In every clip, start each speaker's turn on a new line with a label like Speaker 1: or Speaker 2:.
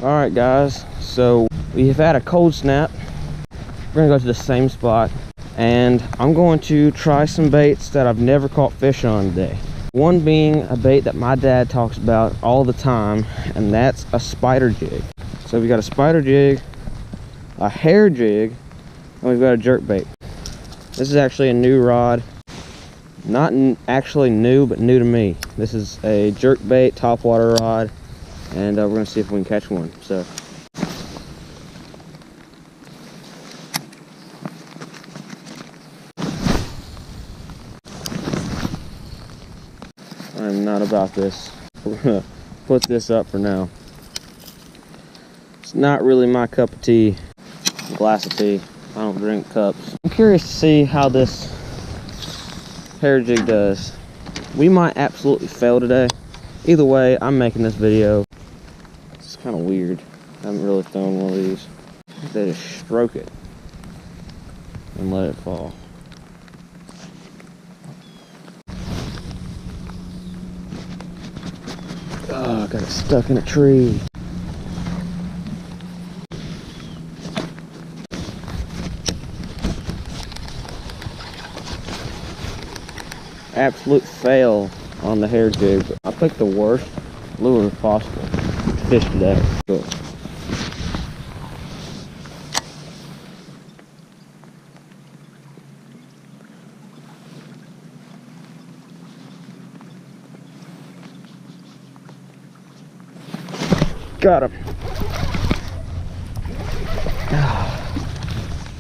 Speaker 1: Alright guys, so we have had a cold snap. We're gonna go to the same spot and I'm going to try some baits that I've never caught fish on today. One being a bait that my dad talks about all the time, and that's a spider jig. So we got a spider jig, a hair jig, and we've got a jerk bait. This is actually a new rod. Not actually new, but new to me. This is a jerk bait topwater rod, and we're gonna see if we can catch one. So I'm not about this. We're gonna put this up for now. It's not really my cup of tea. A glass of tea. I don't drink cups. I'm curious to see how this hair jig does. We might absolutely fail today. Either way, I'm making this video. It's kind of weird. I haven't really thrown one of these. They just stroke it and let it fall. Oh, I got it stuck in a tree. Absolute fail on the hair jig, but I picked the worst lure possible to fish today. Cool. Got him.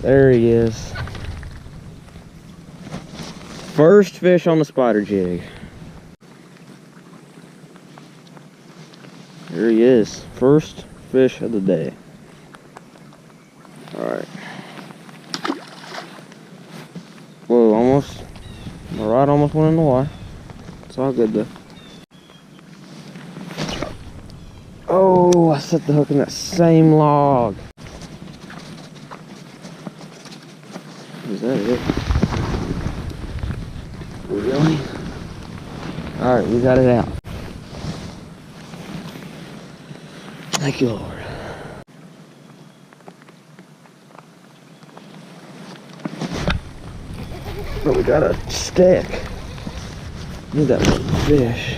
Speaker 1: There he is. First fish on the spider jig. There he is. First fish of the day. Alright. Whoa, almost. My rod almost went in the water. It's all good though. Oh, I set the hook in that same log. Is that it? Really? Alright, we got it out. Thank you, Lord. But we got a stick. Need that fish.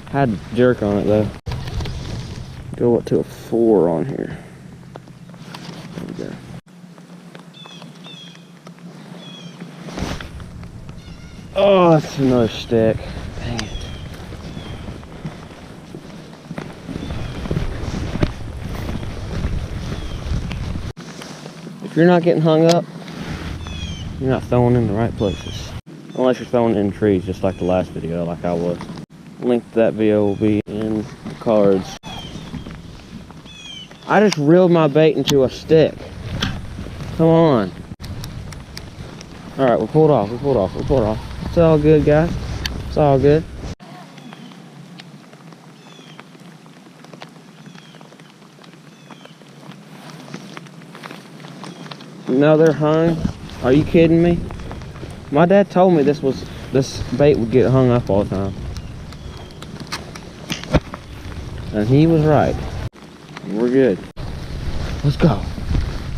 Speaker 1: Had jerk on it though. Go up to a 4 on here. There we go. Oh, that's another stick. Dang it. If you're not getting hung up, you're not throwing in the right places. Unless you're throwing in trees, just like the last video, like I was. Link to that video will be in the cards. I just reeled my bait into a stick. Come on. Alright, we pulled off, we pulled off, we pulled off. It's all good, guys. It's all good. No, they're hung. Are you kidding me? My dad told me this bait would get hung up all the time. And he was right. We're good. Let's go.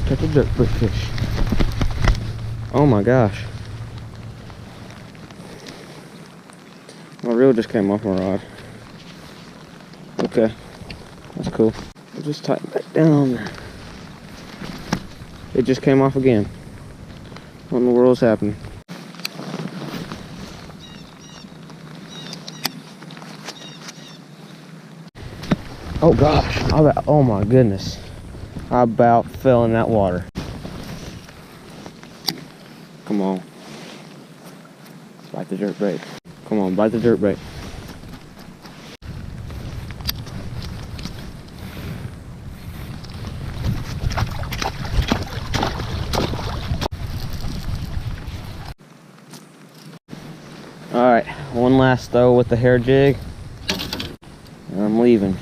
Speaker 1: Catch a jerk bait fish. Oh my gosh. My reel just came off my rod. Okay. That's cool. I'll just tighten back down on there. It just came off again. What in the world's happening? Oh gosh. Oh my goodness. I about fell in that water. Come on. Bite the jerk bait. Come on, bite the jerk bait. Alright, one last throw with the hair jig. And I'm leaving.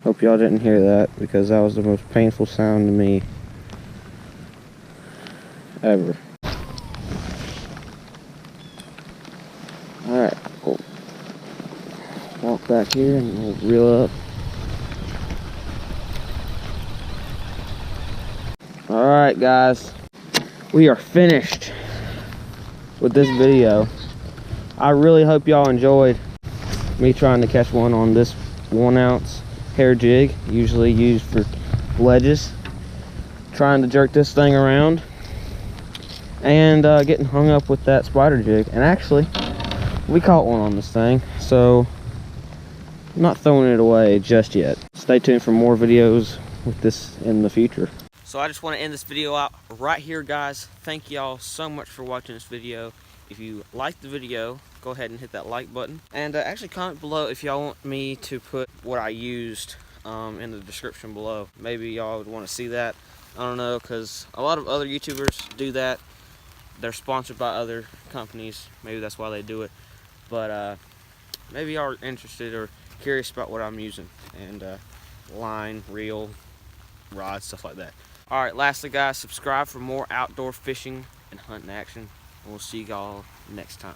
Speaker 1: Hope y'all didn't hear that, because that was the most painful sound to me ever. back here and we'll reel up. Alright guys, we are finished with this video. I really hope y'all enjoyed me trying to catch one on this 1 ounce hair jig, usually used for ledges. Trying to jerk this thing around and getting hung up with that spider jig. And actually, we caught one on this thing, so I'm not throwing it away just yet. Stay tuned for more videos with this in the future. So I just want to end this video out right here, guys. Thank y'all so much for watching this video. If you liked the video, go ahead and hit that like button. And actually comment below if y'all want me to put what I used in the description below. Maybe y'all would want to see that. I don't know, because a lot of other YouTubers do that. They're sponsored by other companies. Maybe that's why they do it. But maybe y'all are interested or curious about what I'm using. And line, reel, rod, stuff like that. Alright, lastly guys, subscribe for more outdoor fishing and hunting action. And we'll see y'all next time.